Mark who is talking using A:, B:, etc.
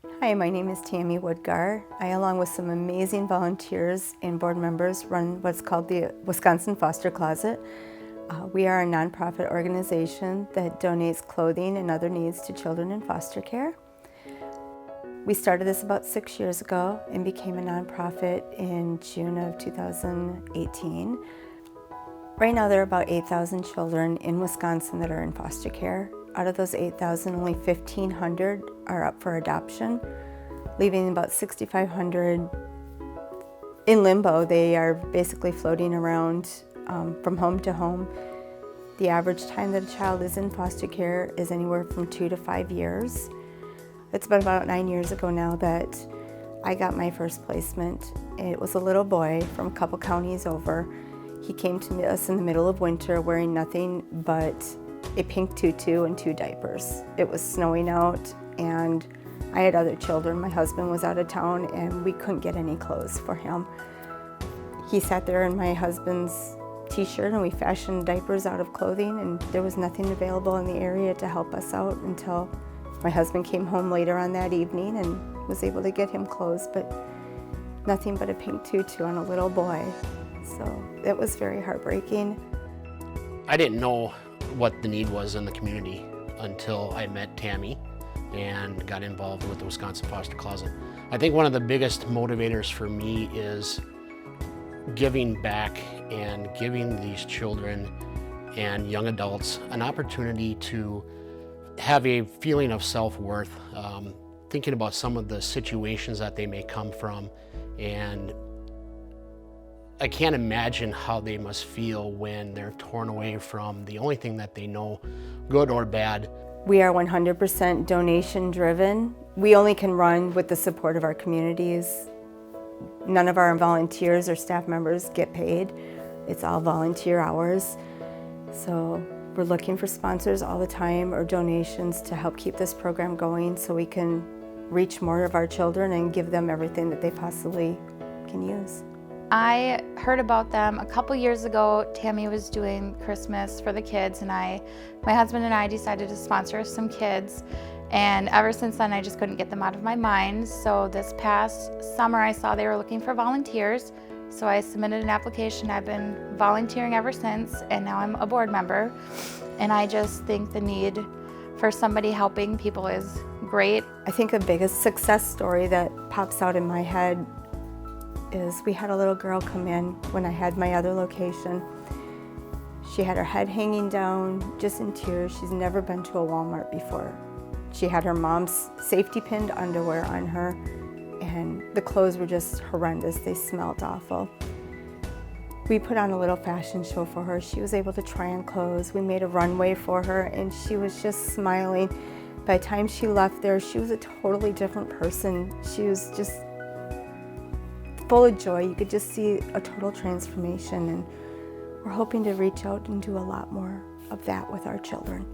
A: Hi, my name is Tammy Woodgar. I, along with some amazing volunteers and board members, run what's called the Wisconsin Foster Closet. We are a nonprofit organization that donates clothing and other needs to children in foster care. We started this about 6 years ago and became a nonprofit in June of 2018. Right now there are about 8,000 children in Wisconsin that are in foster care. Out of those 8,000, only 1,500 are up for adoption, leaving about 6,500 in limbo. They are basically floating around from home to home. The average time that a child is in foster care is anywhere from 2 to 5 years. It's been about 9 years ago now that I got my first placement. It was a little boy from a couple counties over. He came to us in the middle of winter wearing nothing but a pink tutu and 2 diapers. It was snowing out and I had other children. My husband was out of town and we couldn't get any clothes for him. He sat there in my husband's t-shirt and we fashioned diapers out of clothing, and there was nothing available in the area to help us out until my husband came home later on that evening and was able to get him clothes, but nothing but a pink tutu on a little boy. So it was very heartbreaking.
B: I didn't know what the need was in the community until I met Tammy and got involved with the Wisconsin Foster Closet. I think one of the biggest motivators for me is giving back and giving these children and young adults an opportunity to have a feeling of self-worth, thinking about some of the situations that they may come from, and I can't imagine how they must feel when they're torn away from the only thing that they know, good or bad.
A: We are 100% donation driven. We only can run with the support of our communities. None of our volunteers or staff members get paid. It's all volunteer hours. So we're looking for sponsors all the time or donations to help keep this program going so we can reach more of our children and give them everything that they possibly can use.
C: I heard about them a couple years ago. Tammy was doing Christmas for the kids, and my husband and I decided to sponsor some kids. And ever since then, I just couldn't get them out of my mind. So this past summer, I saw they were looking for volunteers. So I submitted an application. I've been volunteering ever since, and now I'm a board member. And I just think the need for somebody helping people is great.
A: I think the biggest success story that pops out in my head is we had a little girl come in when I had my other location. She had her head hanging down, just in tears. She's never been to a Walmart before. She had her mom's safety pinned underwear on her, and the clothes were just horrendous. They smelled awful. We put on a little fashion show for her. She was able to try on clothes. We made a runway for her, and she was just smiling. By the time she left there, she was a totally different person. She was just full of joy. You could just see a total transformation, and we're hoping to reach out and do a lot more of that with our children.